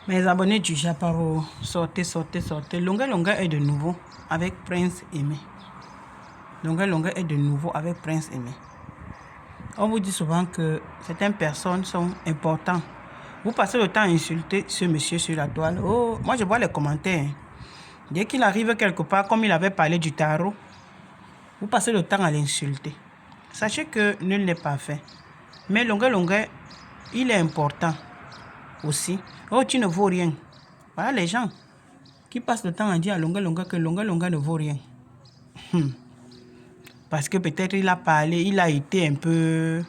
Mes abonnés du Japaro, sortez, sortez, sortez. Longa Longa est de nouveau avec Prince Aimé. Longa Longa est de nouveau avec Prince Aimé. On vous dit souvent que certaines personnes sont importantes. Vous passez le temps à insulter ce monsieur sur la toile. Oh, moi je vois les commentaires. Dès qu'il arrive quelque part, comme il avait parlé du tarot, vous passez le temps à l'insulter. Sachez que nul n'est parfait. Mais Longa Longa, il est important aussi. Oh, tu ne vaux rien. Voilà les gens qui passent le temps à dire à Longa Longa que Longa Longa ne vaut rien. Parce que peut-être il a parlé, il a été un peu,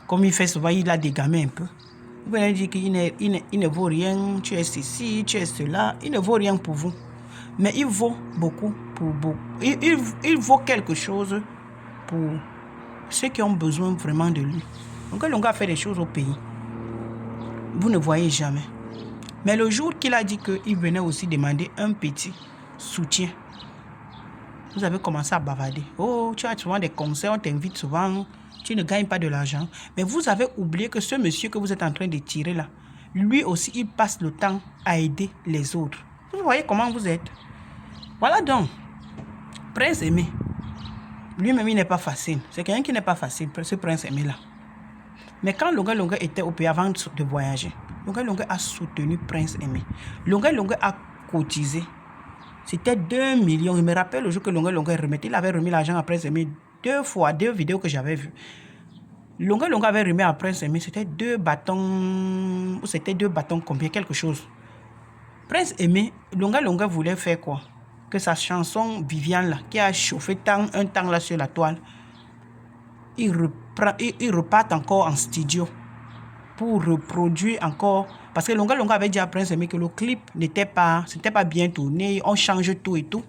comme il fait souvent, il a dégamé un peu. Vous venez dire qu'il ne vaut rien, tu es ceci, tu es cela. Il ne vaut rien pour vous. Mais il vaut beaucoup pour beaucoup. Il vaut quelque chose pour ceux qui ont besoin vraiment de lui. Longa Longa a fait des choses au pays. Vous ne voyez jamais. Mais le jour qu'il a dit qu'il venait aussi demander un petit soutien, vous avez commencé à bavarder. Oh, tu as souvent des concerts, on t'invite souvent, tu ne gagnes pas de l'argent. Mais vous avez oublié que ce monsieur que vous êtes en train de tirer là, lui aussi, il passe le temps à aider les autres. Vous voyez comment vous êtes. Voilà donc, Prince Aimé, lui-même, il n'est pas facile. C'est quelqu'un qui n'est pas facile, ce Prince Aimé là. Mais quand Longa Longa était au pays avant de voyager, Longa Longa a soutenu Prince Aimé. Longa Longa a cotisé. C'était 2 millions. Je me rappelle le jour que Longa Longa remettait. Il avait remis l'argent à Prince Aimé 2 fois, 2 vidéos que j'avais vues. Longa Longa avait remis à Prince Aimé, c'était 2 bâtons. C'était 2 bâtons combien, quelque chose. Prince Aimé, Longa Longa voulait faire quoi? Que sa chanson Viviane là, qui a chauffé un temps là sur la toile, il repart encore en studio pour reproduire encore. Parce que Longa Longa avait dit à Prince Aimé que le clip n'était pas bien tourné, on change tout et tout.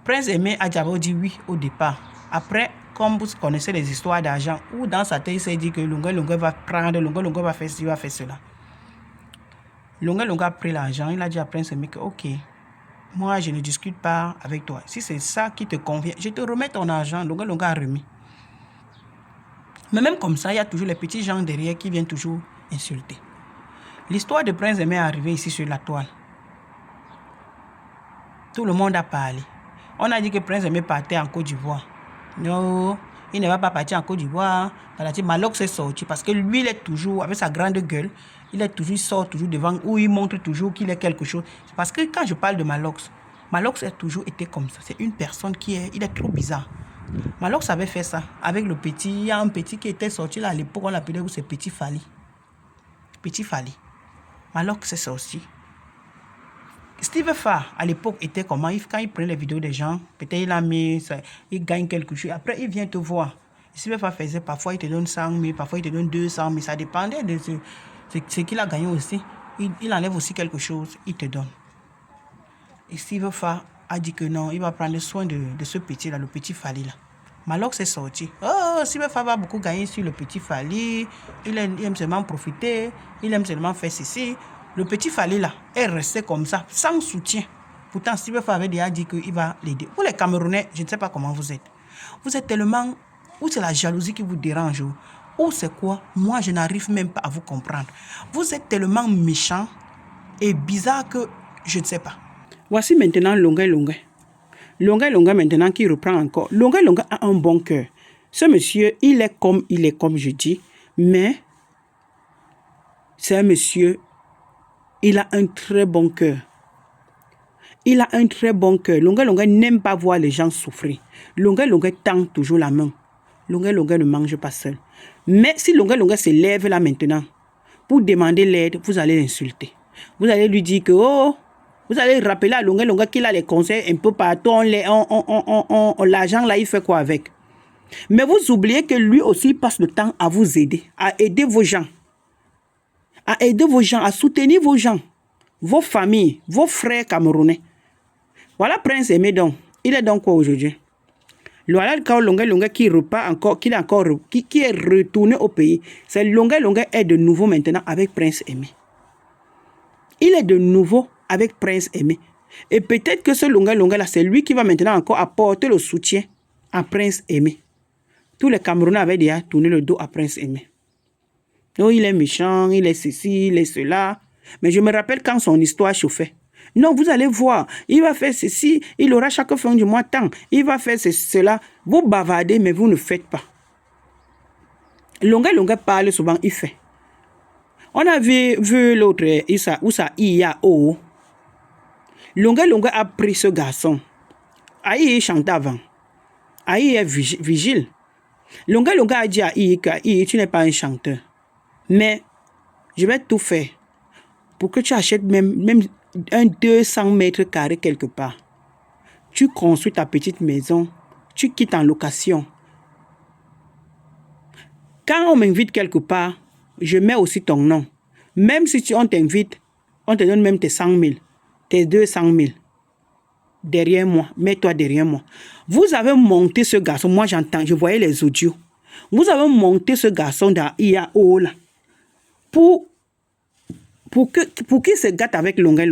Prince Aimé a d'abord dit oui au départ. Après, comme vous connaissez les histoires d'argent, où dans sa tête il s'est dit que Longa Longa va prendre, Longa Longa va faire ci, va faire cela. Longa Longa a pris l'argent, il a dit à Prince Aimé que ok, moi je ne discute pas avec toi. Si c'est ça qui te convient, je te remets ton argent. Longa Longa a remis. Mais même comme ça, il y a toujours les petits gens derrière qui viennent toujours insulter. L'histoire de Prince Aimé est arrivée ici sur la toile. Tout le monde a parlé. On a dit que Prince Aimé partait en Côte d'Ivoire. Non, il ne va pas partir en Côte d'Ivoire. Malox s'est sorti parce que lui, il est toujours, avec sa grande gueule, il sort toujours devant, où il montre toujours qu'il est quelque chose. Parce que quand je parle de Malox, Malox a toujours été comme ça. C'est une personne il est trop bizarre. Malox avait fait ça avec le petit. Il y a un petit qui était sorti là à l'époque, on l'appelait c'est Petit Fali. Petit Fali. Malox s'est sorti. Steve Farr, à l'époque, était comment? Quand il prend les vidéos des gens, peut-être il a mis, il gagne quelque chose. Après, il vient te voir. Steve Farr faisait, parfois, il te donne 100 000, parfois, il te donne 200 000. Ça dépendait de ce qu'il a gagné aussi. Il enlève aussi quelque chose, il te donne. Et Steve Farr a dit que non, il va prendre soin de ce petit-là, le petit Fali là. Malox est sorti. Oh, Steve Farr va beaucoup gagner sur le petit Fali. Il aime seulement profiter. Il aime seulement faire ceci. Le petit Fali là est resté comme ça, sans soutien. Pourtant, Steve Farr avait déjà dit qu'il va l'aider. Vous les Camerounais, je ne sais pas comment vous êtes. Vous êtes tellement... Ou c'est la jalousie qui vous dérange, ou c'est quoi? Moi, je n'arrive même pas à vous comprendre. Vous êtes tellement méchant et bizarre que je ne sais pas. Voici maintenant Longa Longa. Longa Longa maintenant qui reprend encore. Longa Longa a un bon cœur. Ce monsieur, il est comme je dis, mais c'est un monsieur, il a un très bon cœur. Il a un très bon cœur. Longa Longa n'aime pas voir les gens souffrir. Longa Longa tend toujours la main. Longa Longa ne mange pas seul. Mais si Longa Longa se lève là maintenant, pour demander l'aide, vous allez l'insulter. Vous allez lui dire que, oh, vous allez rappeler à Longa Longa qu'il a les conseils un peu partout. L'argent là, il fait quoi avec? Mais vous oubliez que lui aussi passe le temps à vous aider, à aider vos gens. À aider vos gens, à soutenir vos gens, vos familles, vos frères camerounais. Voilà Prince Aimé donc. Il est donc quoi aujourd'hui? Voilà le Longa Longa qui repart encore, qui est retourné au pays. C'est Longa Longa est de nouveau maintenant avec Prince Aimé. Il est de nouveau avec Prince Aimé. Et peut-être que ce Longa Longa là, c'est lui qui va maintenant encore apporter le soutien à Prince Aimé. Tous les Camerounais avaient déjà tourné le dos à Prince Aimé. Donc il est méchant, il est ceci, il est cela. Mais je me rappelle quand son histoire chauffait. Non, vous allez voir, il va faire ceci, il aura chaque fin du mois tant, il va faire cela. Vous bavardez, mais vous ne faites pas. Longa parle souvent, il fait. On a vu l'autre, Oussa Iao. Longa a pris ce garçon. Aïe chante avant. Aïe est vigile. Longa a dit à Aïe que Aïe, tu n'es pas un chanteur. Mais je vais tout faire pour que tu achètes même un 200 mètres carrés quelque part. Tu construis ta petite maison, tu quittes en location. Quand on m'invite quelque part, je mets aussi ton nom. Même si on t'invite, on te donne même tes 100 000, tes 200 000. Derrière moi, mets-toi derrière moi. Vous avez monté ce garçon, moi j'entends, je voyais les audios. Vous avez monté ce garçon dans IAO là pour qu'il se gâte avec Longa.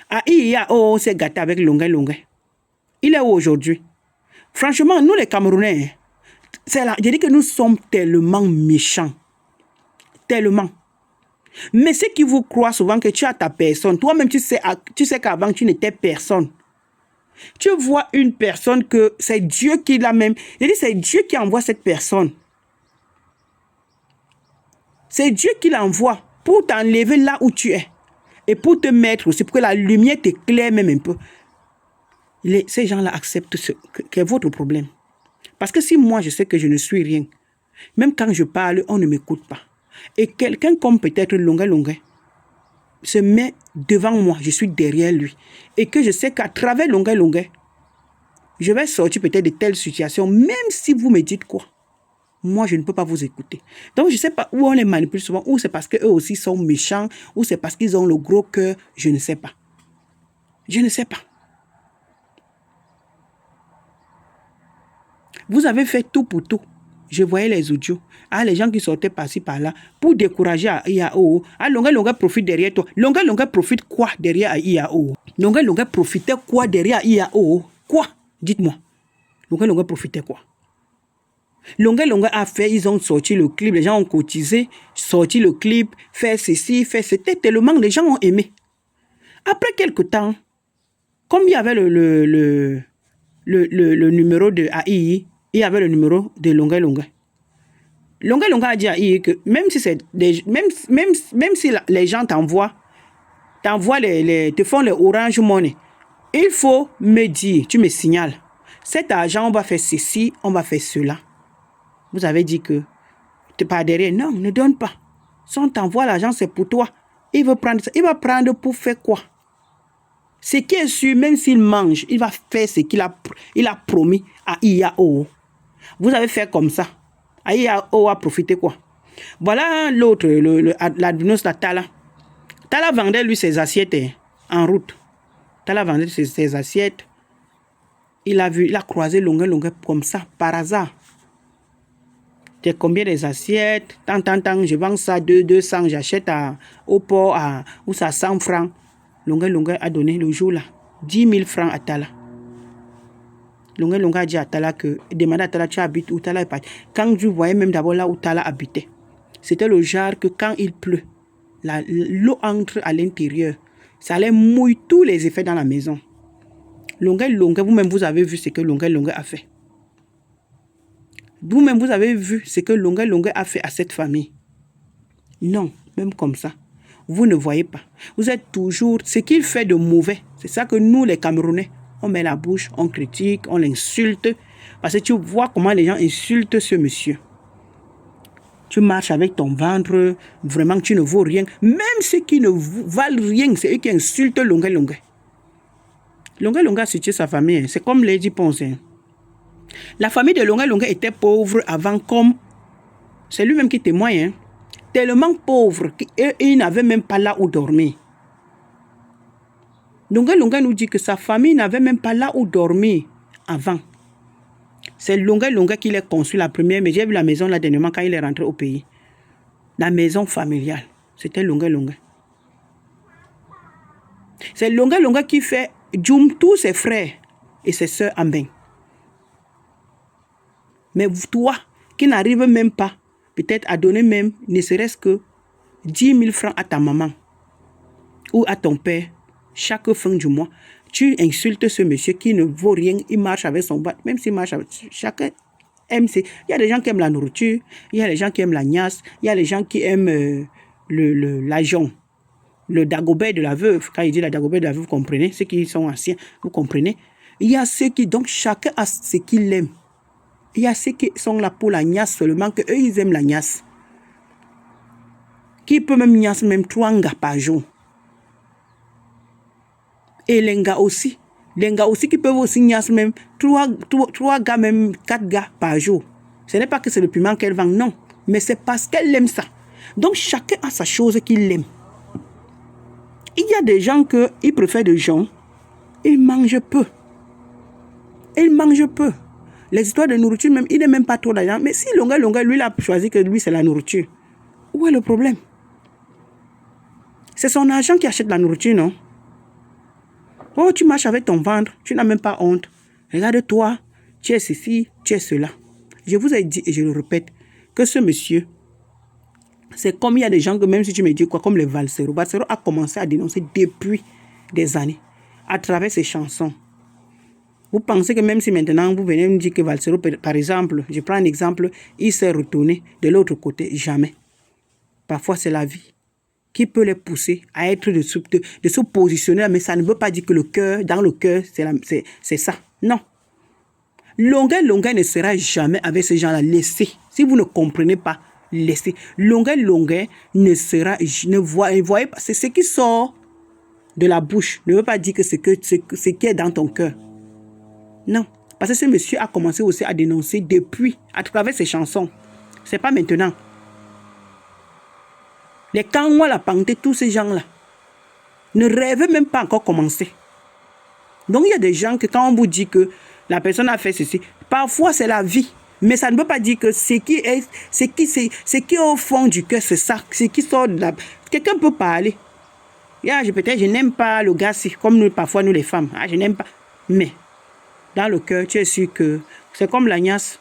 À IAO, on s'est gâté avec Longa. Il est où aujourd'hui? Franchement, nous les Camerounais, je dis que nous sommes tellement méchants. Tellement. Mais ceux qui vous croient souvent que tu as ta personne, toi-même tu sais qu'avant tu n'étais personne. Tu vois une personne que c'est Dieu qui l'a même. Je dis c'est Dieu qui envoie cette personne. C'est Dieu qui l'envoie pour t'enlever là où tu es. Et pour te mettre aussi, pour que la lumière t'éclaire même un peu. Ces gens-là acceptent ce qui est votre problème. Parce que si moi je sais que je ne suis rien, même quand je parle, on ne m'écoute pas. Et quelqu'un comme peut-être Longa se met devant moi, je suis derrière lui. Et que je sais qu'à travers Longa, je vais sortir peut-être de telles situations, même si vous me dites quoi. Moi, je ne peux pas vous écouter. Donc, je ne sais pas où on les manipule souvent, ou c'est parce qu'eux aussi sont méchants, ou c'est parce qu'ils ont le gros cœur, je ne sais pas. Je ne sais pas. Vous avez fait tout pour tout. Je voyais les audios. Ah, les gens qui sortaient par-ci, par-là, pour décourager à IAO. Ah, Longa profite derrière toi. Longa profite quoi derrière IAO? Longa profitait quoi derrière IAO? Quoi? Dites-moi. Longa profitait quoi? Longa a fait, ils ont sorti le clip, les gens ont cotisé, sorti le clip, fait ceci, fait c'était tellement, les gens ont aimé. Après quelques temps, comme il y avait le numéro de AI, il y avait le numéro de Longa. Longa a dit à AI que même si les gens te font les Orange Money, il faut me dire, tu me signales, cet argent, on va faire ceci, on va faire cela. Vous avez dit que tu pas derrière. Non, ne donne pas. Si on t'envoie l'argent, c'est pour toi. Il veut prendre ça. Il va prendre pour faire quoi? Ce qui est sûr, même s'il mange, il va faire ce qu'il a promis à IAO. Vous avez fait comme ça. À IAO a profité quoi? Voilà l'autre, l'adminos, la Tala. Tala vendait lui ses assiettes en route. Tala vendait ses assiettes. Il a croisé Longa comme ça, par hasard. Combien des assiettes, tant, je vends ça 200, j'achète au port où ça 100 francs. Longa a donné le jour là 10 000 francs à Tala. Longa a dit à Tala que, demande à Tala, tu habites où? Tala est parti. Quand je voyais même d'abord là où Tala habitait, c'était le genre que quand il pleut, l'eau entre à l'intérieur, ça allait mouiller tous les effets dans la maison. Longa, vous-même vous avez vu ce que Longa a fait. Vous-même, vous avez vu ce que Longa a fait à cette famille. Non, même comme ça. Vous ne voyez pas. Vous êtes toujours... Ce qu'il fait de mauvais, c'est ça que nous, les Camerounais, on met la bouche, on critique, on l'insulte. Parce que tu vois comment les gens insultent ce monsieur. Tu marches avec ton ventre, vraiment tu ne vaux rien. Même ceux qui ne valent rien, c'est eux qui insultent Longa. Longa a situé sa famille. C'est comme Lady Ponce. La famille de Longa était pauvre avant, comme c'est lui-même qui témoigne, tellement pauvre qu'il n'avait même pas là où dormir. Longa nous dit que sa famille n'avait même pas là où dormir avant. C'est Longa qui l'a construit la première, mais j'ai vu la maison là dernièrement quand il est rentré au pays. La maison familiale, c'était Longa. C'est Longa qui fait Djoum tous ses frères et ses sœurs en bain. Mais toi, qui n'arrive même pas, peut-être à donner même, ne serait-ce que 10 000 francs à ta maman, ou à ton père, chaque fin du mois, tu insultes ce monsieur qui ne vaut rien, il marche avec son bat, même s'il marche avec... Chacun aime... Il y a des gens qui aiment la nourriture, il y a des gens qui aiment la niasse, il y a des gens qui aiment l'argent. Le dagobert de la veuve, quand il dit la dagobert de la veuve, vous comprenez, ceux qui sont anciens, vous comprenez. Il y a ceux qui, donc chacun a ce qu'il aime. Il y a ceux qui sont là pour la niasse seulement, qu'eux, ils aiment la niasse. Qui peut même niasse même 3 gars par jour. Et les gars aussi qui peuvent aussi niasse même 3 gars, même 4 gars par jour. Ce n'est pas que c'est le piment qu'elle vend, non. Mais c'est parce qu'elle aime ça. Donc chacun a sa chose qu'il aime. Il y a des gens qui préfèrent des gens, ils mangent peu. Ils mangent peu. Les histoires de nourriture, même, il n'est même pas trop d'argent. Mais si Longa, lui, il a choisi que lui, c'est la nourriture. Où est le problème? C'est son argent qui achète la nourriture, non? Oh, tu marches avec ton ventre, tu n'as même pas honte. Regarde-toi, tu es ceci, tu es cela. Je vous ai dit, et je le répète, que ce monsieur, c'est comme il y a des gens que même si tu me dis quoi, comme les Valsero. Valsero a commencé à dénoncer depuis des années, à travers ses chansons. Vous pensez que même si maintenant vous venez me dire que Valsero, par exemple, je prends un exemple, il s'est retourné de l'autre côté, jamais. Parfois c'est la vie qui peut les pousser à être de se positionner, mais ça ne veut pas dire que le cœur, dans le cœur, c'est ça. Non. Longa ne sera jamais avec ces gens-là. Laissez. Si vous ne comprenez pas, laissez. Longa ne sera, voyez pas, c'est ce qui sort de la bouche. Ne veut pas dire que c'est ce qui est dans ton cœur. Non. Parce que ce monsieur a commencé aussi à dénoncer depuis, à travers ses chansons. C'est pas maintenant. Les Kanwa, la Panté, tous ces gens-là ne rêvent même pas encore commencer. Donc il y a des gens que quand on vous dit que la personne a fait ceci, parfois c'est la vie. Mais ça ne veut pas dire que ce qui est au fond du cœur, c'est ça. Ce qui sort de la... Quelqu'un peut parler. Peut-être je n'aime pas le gars, comme parfois nous les femmes. Je n'aime pas. Mais dans le cœur, tu es sûr que c'est comme la niasse.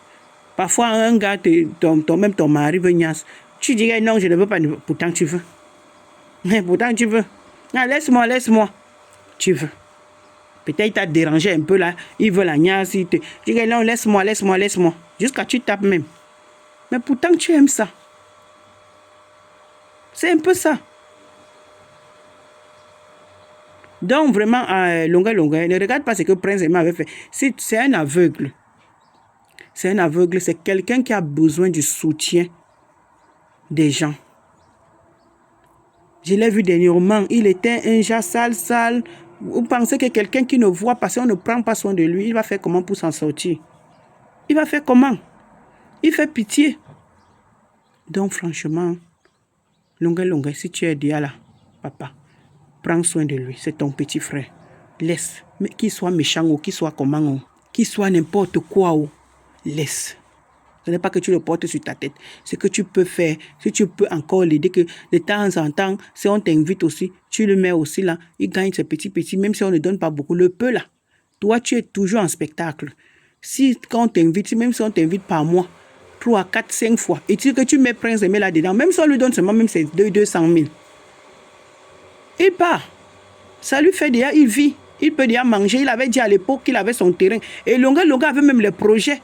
Parfois un gars, même ton mari veut niasse. Tu dirais non, je ne veux pas. Pourtant tu veux. Mais pourtant tu veux. Laisse-moi. Tu veux. Peut-être il t'a dérangé un peu là. Il veut la niasse. Tu dirais non, laisse-moi. Jusqu'à tu tapes même. Mais pourtant tu aimes ça. C'est un peu ça. Donc vraiment, Longa, ne regarde pas ce que Prince Emma avait fait. C'est un aveugle. C'est un aveugle. C'est quelqu'un qui a besoin du soutien des gens. Je l'ai vu dernièrement, il était un gars sale. Vous pensez que quelqu'un qui ne voit pas, si on ne prend pas soin de lui, il va faire comment pour s'en sortir? Il va faire comment? Il fait pitié. Donc franchement, Longa, si tu es déjà là, papa, prends soin de lui, c'est ton petit frère. Laisse, mais qu'il soit méchant ou qu'il soit comment, qu'il soit n'importe quoi, laisse. Ce n'est pas que tu le portes sur ta tête. Ce que tu peux faire, si tu peux encore l'aider, que de temps en temps, si on t'invite aussi, tu le mets aussi là, il gagne ses petits, même si on ne donne pas beaucoup, le peu là. Toi, tu es toujours en spectacle. Quand on t'invite, même si on t'invite par mois, 3, 4, 5 fois, et que tu mets Prince Aimé là-dedans, même si on lui donne seulement même c'est 200 000, il part. Ça lui fait déjà, il vit. Il peut déjà manger. Il avait dit à l'époque qu'il avait son terrain. Et Longa avait même les projets.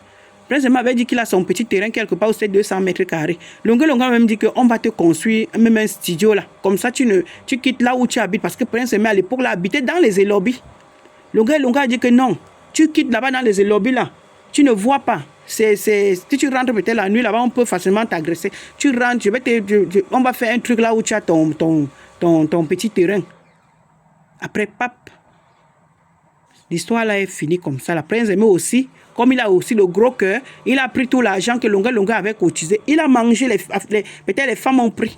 Prince avait dit qu'il a son petit terrain quelque part où c'est 200 mètres carrés. Longa a même dit qu'on va te construire même un studio là. Comme ça, tu quittes là où tu habites. Parce que Prince à l'époque, là, habitait dans les élobis. Longa a dit que non. Tu quittes là-bas dans les élobis là. Tu ne vois pas. Si tu rentres peut-être la nuit là-bas, on peut facilement t'agresser. Tu rentres, on va faire un truc là où tu as ton petit terrain. Après, pap. L'histoire là est finie comme ça. La Prince Aimé aussi, comme il a aussi le gros cœur, il a pris tout l'argent que Longa avait cotisé. Il a mangé, peut-être les femmes ont pris.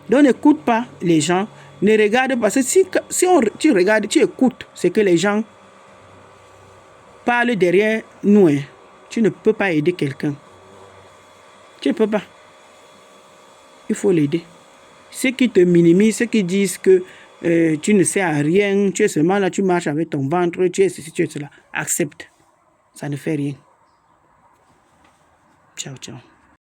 Donc n'écoute pas les gens. Ne regarde pas. Si tu regardes, tu écoutes ce que les gens parlent derrière nous. Tu ne peux pas aider quelqu'un. Tu ne peux pas. Il faut l'aider. Ceux qui te minimisent, ceux qui disent que tu ne sais à rien, tu es seulement là, tu marches avec ton ventre, tu es ceci, tu es cela. Accepte. Ça ne fait rien. Ciao.